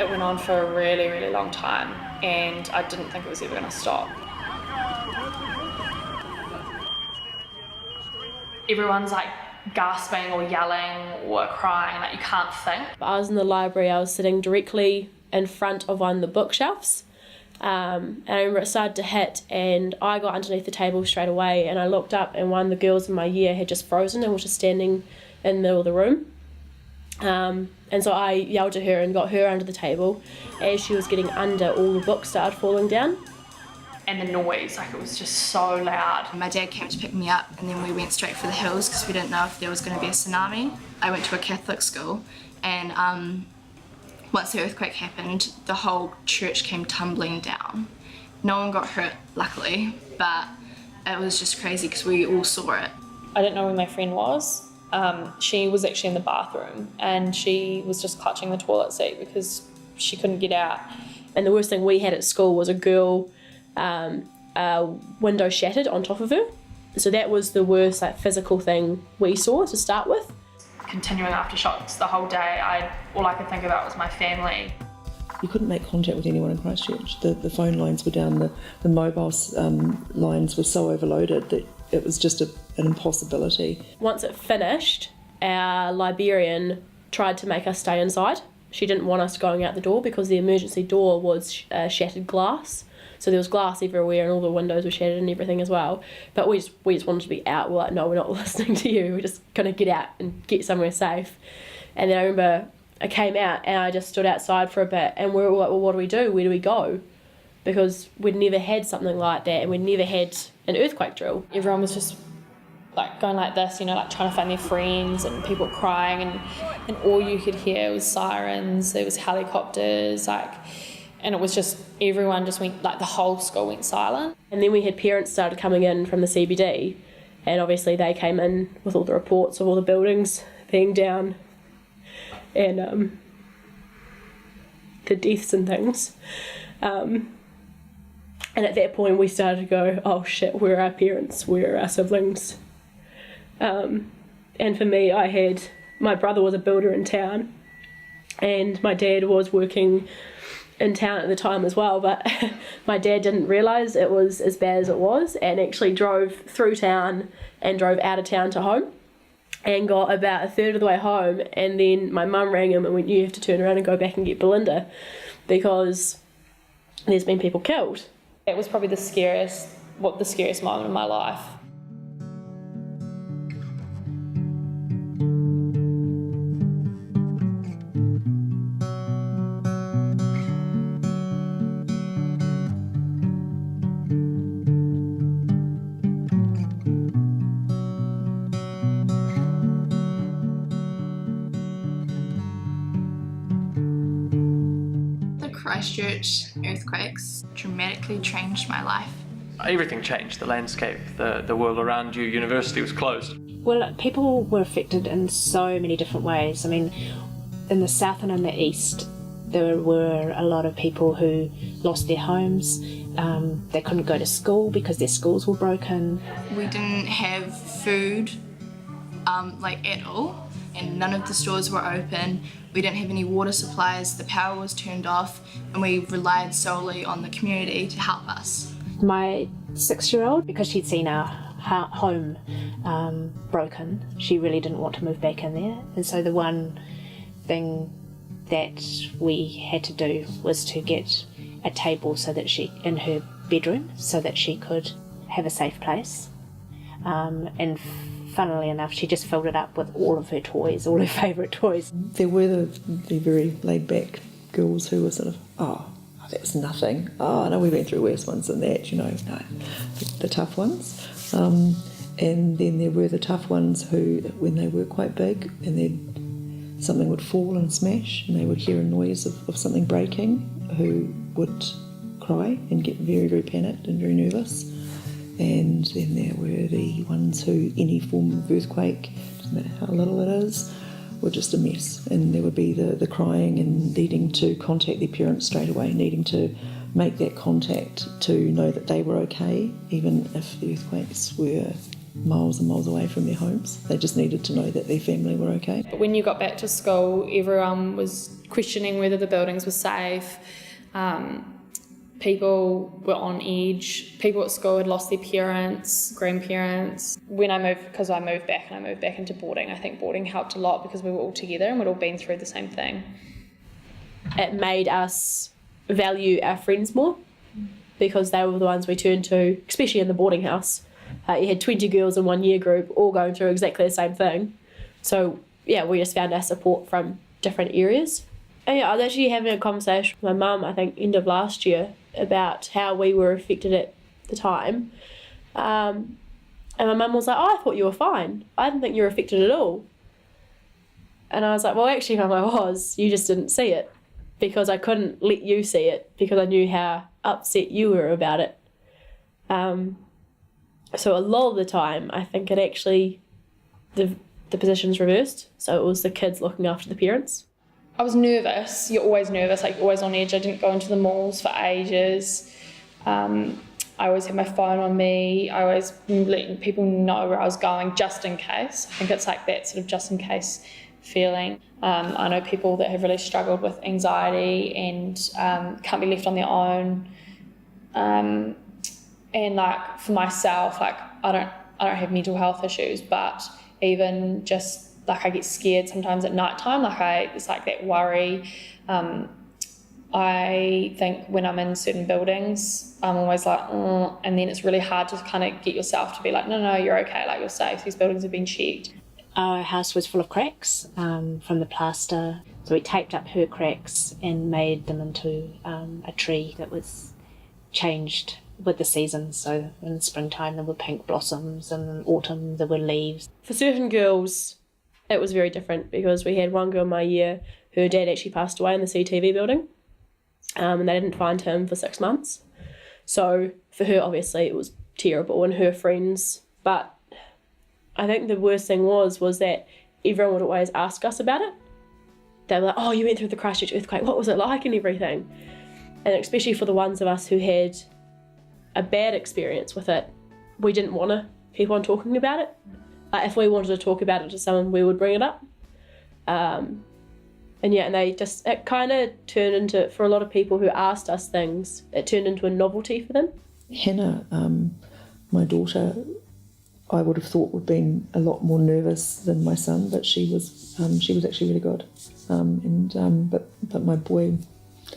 It went on for a really, really long time, and I didn't think it was ever going to stop. Everyone's like gasping or yelling or crying, like you can't think. I was in the library, I was sitting directly in front of one of the bookshelves, and I remember it started to hit and I got underneath the table straight away, and I looked up and one of the girls in my year had just frozen and was just standing in the middle of the room. And so I yelled at her and got her under the table. As she was getting under, all the books started falling down. And the noise, like it was just so loud. My dad came to pick me up and then we went straight for the hills because we didn't know if there was going to be a tsunami. I went to a Catholic school, and once the earthquake happened, the whole church came tumbling down. No one got hurt, luckily, but it was just crazy because we all saw it. I didn't know where my friend was. She was actually in the bathroom and she was just clutching the toilet seat because she couldn't get out. And the worst thing we had at school was a girl, a window shattered on top of her. So that was the worst physical thing we saw to start with. Continuing aftershocks the whole day, all I could think about was my family. You couldn't make contact with anyone in Christchurch. The phone lines were down, the mobile lines were so overloaded that it was just an impossibility. Once it finished, our librarian tried to make us stay inside. She didn't want us going out the door because the emergency door was shattered glass. So there was glass everywhere and all the windows were shattered and everything as well. But we just wanted to be out. We're like, no, we're not listening to you. We're just going to get out and get somewhere safe. And then I remember I came out and I just stood outside for a bit and we were like, well, what do we do? Where do we go? Because we'd never had something like that and we'd never had an earthquake drill. Everyone was just like going like this, trying to find their friends, and people crying, and all you could hear was sirens, there was helicopters, and it was just, everyone just went, the whole school went silent. And then we had parents started coming in from the CBD, and obviously they came in with all the reports of all the buildings being down and the deaths and things. And at that point we started to go, oh shit, where are our parents? Where are our siblings? And for me, my brother was a builder in town and my dad was working in town at the time as well, but my dad didn't realise it was as bad as it was and actually drove through town and drove out of town to home and got about a third of the way home, and then my mum rang him and went, you have to turn around and go back and get Belinda because there's been people killed. It was probably the scariest moment of my life. Christchurch earthquakes dramatically changed my life. Everything changed, the landscape, the world around you. University was closed. Well, people were affected in so many different ways. I mean, in the south and in the east, there were a lot of people who lost their homes. They couldn't go to school because their schools were broken. We didn't have food at all, and none of the stores were open. We didn't have any water supplies, the power was turned off, and we relied solely on the community to help us. My 6-year-old, because she'd seen our home broken, she really didn't want to move back in there. And so the one thing that we had to do was to get a table in her bedroom so that she could have a safe place. And funnily enough, she just filled it up with all of her toys, all her favourite toys. There were the very laid-back girls who were sort of, oh, that was nothing. Oh, no, we went through worse ones than that, no, the tough ones. And then there were the tough ones who, when they were quite big and then something would fall and smash and they would hear a noise of something breaking, who would cry and get very, very panicked and very nervous. And then there were the ones who any form of earthquake, doesn't matter how little it is, were just a mess. And there would be the crying and needing to contact their parents straight away, needing to make that contact to know that they were okay, even if the earthquakes were miles and miles away from their homes. They just needed to know that their family were okay. But when you got back to school, everyone was questioning whether the buildings were safe. People were on edge. People at school had lost their parents, grandparents. When I moved, because I moved back into boarding, I think boarding helped a lot because we were all together and we'd all been through the same thing. It made us value our friends more because they were the ones we turned to, especially in the boarding house. You had 20 girls in one year group all going through exactly the same thing. So, yeah, we just found our support from different areas. And yeah, I was actually having a conversation with my mum, I think, end of last year, about how we were affected at the time. And my mum was like, oh, I thought you were fine. I didn't think you were affected at all. And I was like, well, actually, Mum, I was. You just didn't see it because I couldn't let you see it because I knew how upset you were about it. So a lot of the time, I think it actually, the position's reversed. So it was the kids looking after the parents. I was nervous. You're always nervous, like always on edge. I didn't go into the malls for ages. I always had my phone on me. I always letting people know where I was going just in case. I think it's like that sort of just in case feeling. I know people that have really struggled with anxiety and can't be left on their own. And like for myself, like I don't have mental health issues, but even just like I get scared sometimes at night time, it's like that worry. I think when I'm in certain buildings, I'm always like, and then it's really hard to kind of get yourself to be like, no, you're okay, like you're safe, these buildings have been checked. Our house was full of cracks from the plaster, so we taped up her cracks and made them into a tree that was changed with the seasons. So in springtime there were pink blossoms and in autumn there were leaves. For certain girls, it was very different because we had one girl in my year, her dad actually passed away in the CTV building, and they didn't find him for 6 months. So for her, obviously, it was terrible, and her friends. But I think the worst thing was that everyone would always ask us about it. They were like, oh, you went through the Christchurch earthquake, what was it like and everything? And especially for the ones of us who had a bad experience with it, we didn't want to keep on talking about it. If we wanted to talk about it to someone, we would bring it up. And it kind of turned into, for a lot of people who asked us things, it turned into a novelty for them. Hannah, my daughter, I would have thought would have been a lot more nervous than my son, but she was actually really good. But my boy,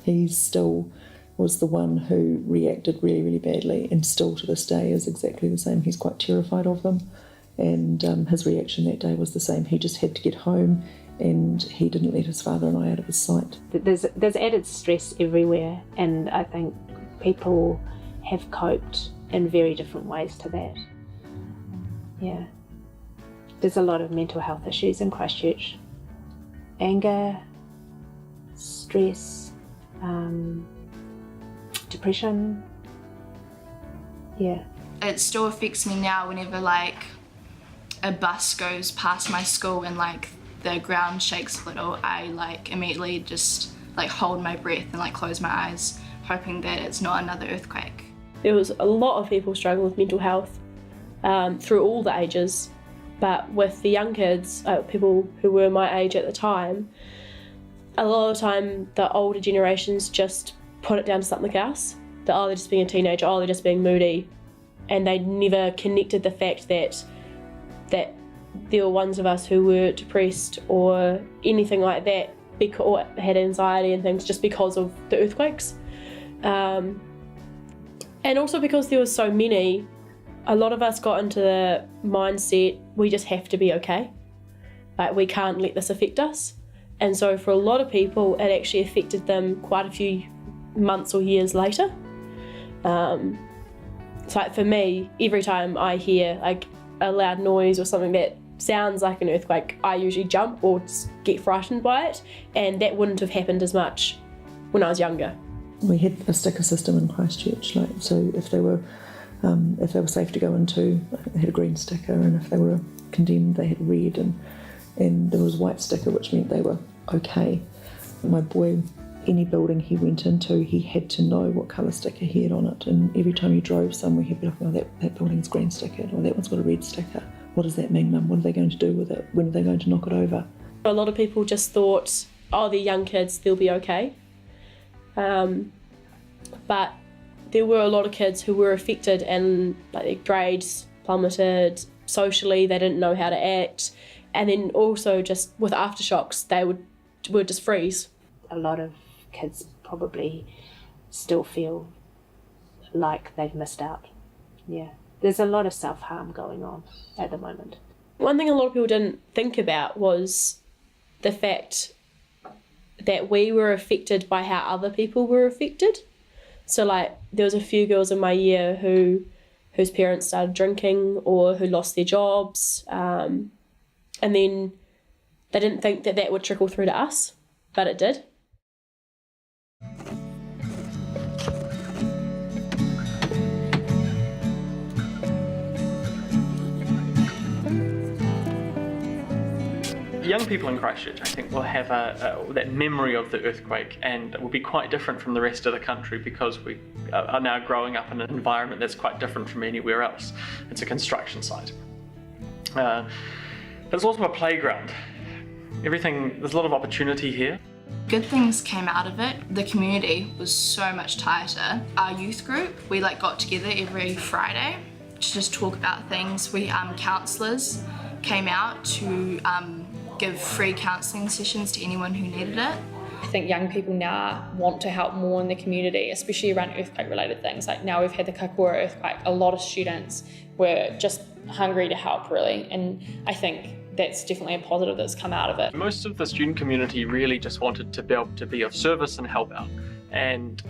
he still was the one who reacted really, really badly, and still to this day is exactly the same. He's quite terrified of them. And his reaction that day was the same. He just had to get home, and he didn't let his father and I out of his sight. There's added stress everywhere, and I think people have coped in very different ways to that. Yeah. There's a lot of mental health issues in Christchurch. Anger, stress, depression. Yeah. It still affects me now whenever like a bus goes past my school and like the ground shakes a little. I like immediately just like hold my breath and like close my eyes, hoping that it's not another earthquake. There was a lot of people struggling with mental health through all the ages, but with the young kids, people who were my age at the time, a lot of the time the older generations just put it down to something else. That, they're just being a teenager, they're just being moody, and they never connected the fact that there were ones of us who were depressed or anything like that, or had anxiety and things just because of the earthquakes. And also because there were so many, a lot of us got into the mindset, we just have to be okay. Like, we can't let this affect us. And so for a lot of people, it actually affected them quite a few months or years later. So like for me, every time I hear like a loud noise or something that sounds like an earthquake, I usually jump or get frightened by it, and that wouldn't have happened as much when I was younger. We had a sticker system in Christchurch, so if they were safe to go into, they had a green sticker, and if they were condemned, they had red, and there was a white sticker, which meant they were okay. My boy, any building he went into, he had to know what colour sticker he had on it, and every time he drove somewhere he'd be like, oh, that building's green sticker, or that one's got a red sticker. What does that mean, Mum? What are they going to do with it? When are they going to knock it over? A lot of people just thought, oh, they're young kids, they'll be okay. But there were a lot of kids who were affected, and like their grades plummeted, socially they didn't know how to act, and then also just with aftershocks they would just freeze. A lot of kids probably still feel like they've missed out. Yeah, there's a lot of self-harm going on at the moment. One thing a lot of people didn't think about was the fact that we were affected by how other people were affected. So like there was a few girls in my year whose parents started drinking or who lost their jobs, and then they didn't think that would trickle through to us, but it did. Young people in Christchurch, I think, will have that memory of the earthquake, and it will be quite different from the rest of the country because we are now growing up in an environment that's quite different from anywhere else. It's a construction site. But it's also a playground. There's a lot of opportunity here. Good things came out of it. The community was so much tighter. Our youth group, we got together every Friday to just talk about things. We counsellors came out to give free counselling sessions to anyone who needed it. I think young people now want to help more in the community, especially around earthquake related things. Like now we've had the Kakura earthquake, a lot of students were just hungry to help really, and I think that's definitely a positive that's come out of it. Most of the student community really just wanted to be able to be of service and help out. And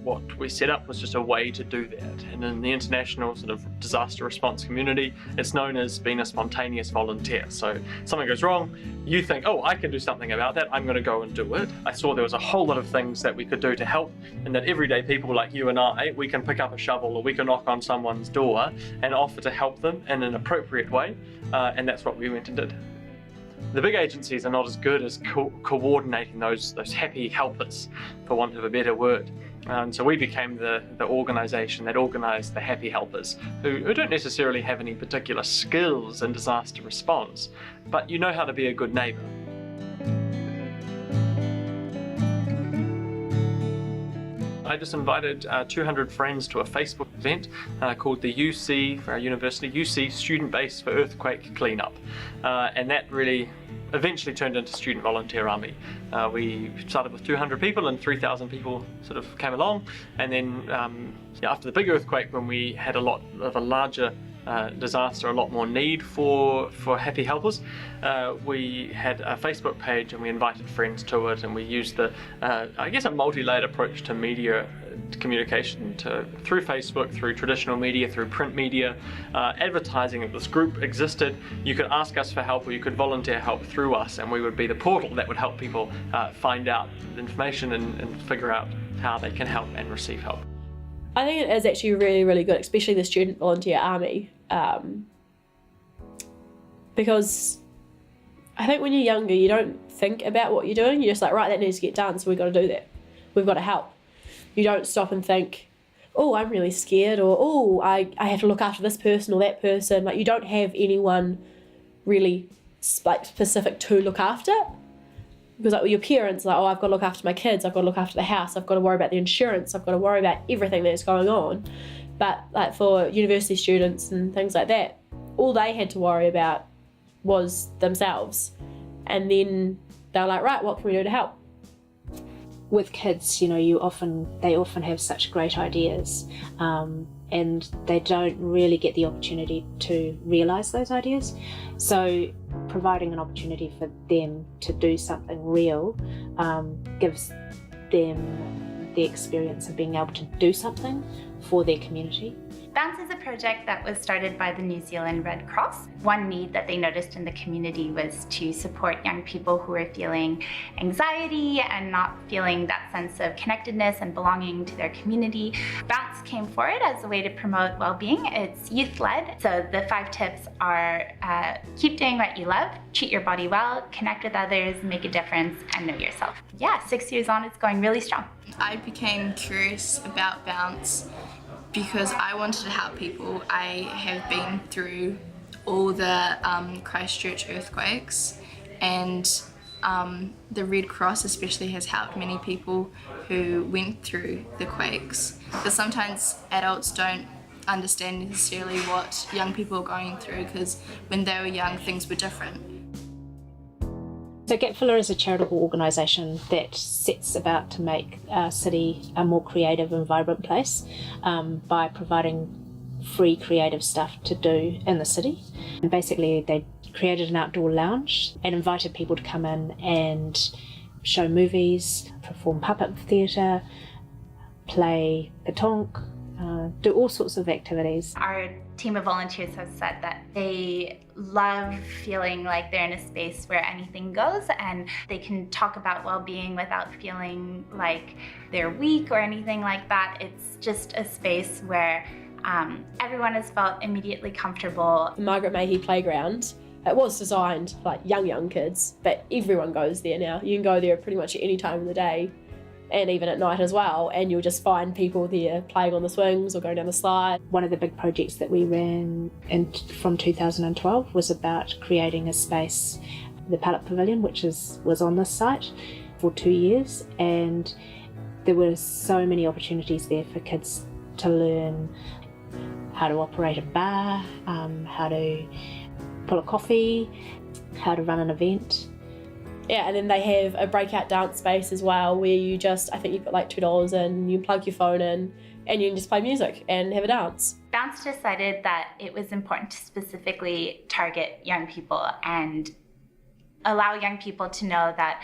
what we set up was just a way to do that. And in the international sort of disaster response community, it's known as being a spontaneous volunteer. So something goes wrong, you think, oh, I can do something about that, I'm going to go and do it. I saw there was a whole lot of things that we could do to help, and that everyday people like you and I, we can pick up a shovel or we can knock on someone's door and offer to help them in an appropriate way, and that's what we went and did. The big agencies are not as good as coordinating those happy helpers, for want of a better word. So we became the organisation that organised the happy helpers, who don't necessarily have any particular skills in disaster response, but you know how to be a good neighbour. I just invited 200 friends to a Facebook event called the UC, for our university, UC Student Base for Earthquake Cleanup. And that really eventually turned into Student Volunteer Army. We started with 200 people and 3,000 people sort of came along. And then after the big earthquake, when we had a lot of a larger disaster, a lot more need for happy helpers, we had a Facebook page and we invited friends to it, and we used the I guess a multi-layered approach to media communication through Facebook, through traditional media, through print media, advertising that this group existed. You could ask us for help or you could volunteer help through us, and we would be the portal that would help people find out information and figure out how they can help and receive help. I think it is actually really, really good, especially the Student Volunteer Army, because I think when you're younger, you don't think about what you're doing. You're just like, right, that needs to get done, so we've got to do that. We've got to help. You don't stop and think, oh, I'm really scared, or oh, I have to look after this person or that person. Like, you don't have anyone really specific to look after. Because like your parents, like, oh, I've got to look after my kids, I've got to look after the house, I've got to worry about the insurance, I've got to worry about everything that's going on. But like for university students and things like that, all they had to worry about was themselves. And then they were like, right, what can we do to help? With kids, they often have such great ideas, and they don't really get the opportunity to realise those ideas. So providing an opportunity for them to do something real gives them the experience of being able to do something for their community. Bounce is a project that was started by the New Zealand Red Cross. One need that they noticed in the community was to support young people who were feeling anxiety and not feeling that sense of connectedness and belonging to their community. Bounce came forward as a way to promote well-being. It's youth-led, so the 5 tips are keep doing what you love, treat your body well, connect with others, make a difference, and know yourself. Yeah, 6 years on, it's going really strong. I became curious about Bounce because I wanted to help people. I have been through all the Christchurch earthquakes, and the Red Cross especially has helped many people who went through the quakes. But sometimes adults don't understand necessarily what young people are going through, because when they were young things were different. So Gapfiller is a charitable organisation that sets about to make our city a more creative and vibrant place by providing free creative stuff to do in the city. And basically they created an outdoor lounge and invited people to come in and show movies, perform puppet theatre, play petanque, do all sorts of activities. Our team of volunteers has said that they love feeling like they're in a space where anything goes and they can talk about well-being without feeling like they're weak or anything like that. It's just a space where everyone has felt immediately comfortable. The Margaret Mayhew Playground, it was designed for like young kids, but everyone goes there now. You can go there pretty much at any time of the day, and even at night as well, and you'll just find people there playing on the swings or going down the slide. One of the big projects that we ran from 2012 was about creating a space, the Pallet Pavilion, which was on this site for 2 years, and there were so many opportunities there for kids to learn how to operate a bar, how to pull a coffee, how to run an event. Yeah, and then they have a breakout dance space as well, where you just, I think you put like $2 in, you plug your phone in, and you can just play music and have a dance. Bounce decided that it was important to specifically target young people and allow young people to know that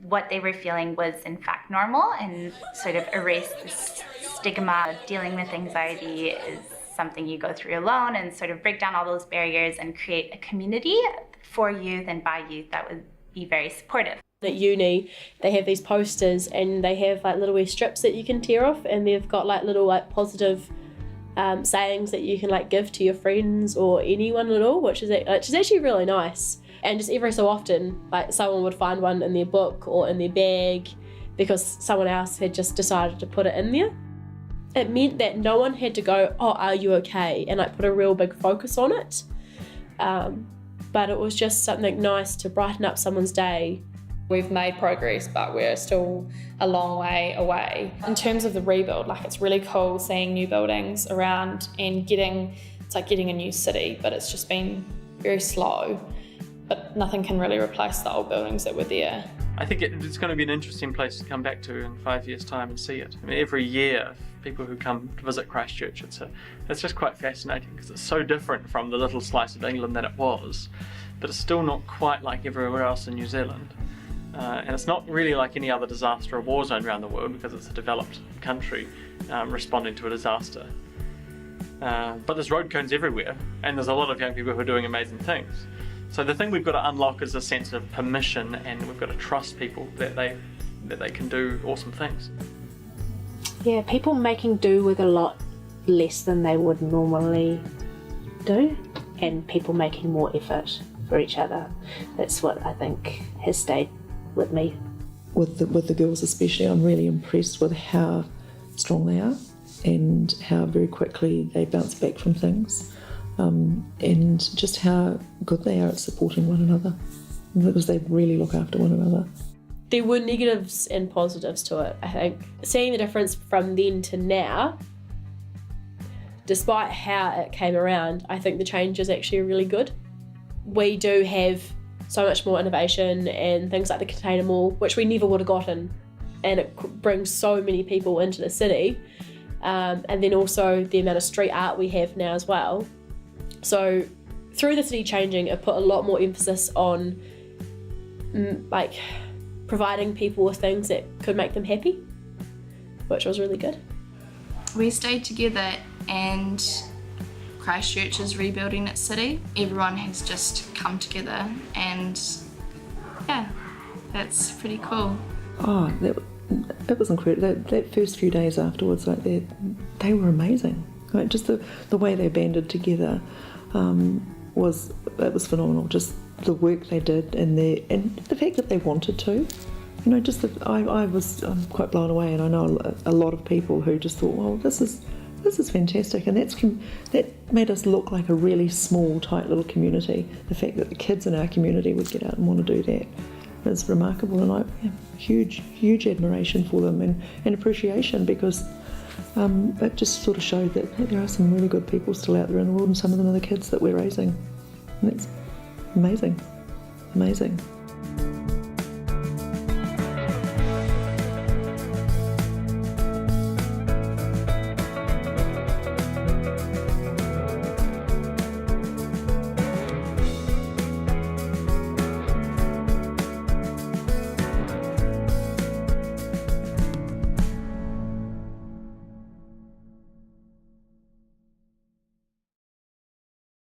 what they were feeling was in fact normal, and sort of erase this stigma. Dealing with anxiety is something you go through alone, and sort of break down all those barriers and create a community for youth and by youth that would be very supportive. At uni, they have these posters and they have like little wee strips that you can tear off, and they've got like little like positive sayings that you can like give to your friends or anyone at all, which is actually really nice. And just every so often, like someone would find one in their book or in their bag because someone else had just decided to put it in there. It meant that no one had to go, oh, are you okay? And like put a real big focus on it. But it was just something nice to brighten up someone's day. We've made progress, but we're still a long way away. In terms of the rebuild, like it's really cool seeing new buildings around and it's like getting a new city, but it's just been very slow. But nothing can really replace the old buildings that were there. I think it's going to be an interesting place to come back to in 5 years' time and see it. I mean, every year, people who come to visit Christchurch, it's just quite fascinating because it's so different from the little slice of England that it was, but it's still not quite like everywhere else in New Zealand. And it's not really like any other disaster or war zone around the world because it's a developed country responding to a disaster. But there's road cones everywhere, and there's a lot of young people who are doing amazing things. So the thing we've got to unlock is a sense of permission, and we've got to trust people that they can do awesome things. Yeah, people making do with a lot less than they would normally do, and people making more effort for each other. That's what I think has stayed with me. With the girls especially, I'm really impressed with how strong they are and how very quickly they bounce back from things. And just how good they are at supporting one another, because they really look after one another. There were negatives and positives to it, I think. Seeing the difference from then to now, despite how it came around, I think the change is actually really good. We do have so much more innovation and things like the container mall, which we never would have gotten, and it brings so many people into the city. And then also the amount of street art we have now as well. So through the city changing, it put a lot more emphasis on like providing people with things that could make them happy, which was really good. We stayed together, and Christchurch is rebuilding its city. Everyone has just come together, and yeah, that's pretty cool. Oh, it was incredible. That first few days afterwards, like they were amazing. Like just the way they banded together was phenomenal. Just the work they did, and the fact that they wanted to. You know, just I'm quite blown away, and I know a lot of people who just thought, well, this is fantastic, and that made us look like a really small, tight little community. The fact that the kids in our community would get out and want to do that is remarkable, and I have huge admiration for them and appreciation, because it just sort of showed that there are some really good people still out there in the world, and some of them are the kids that we're raising, and that's amazing.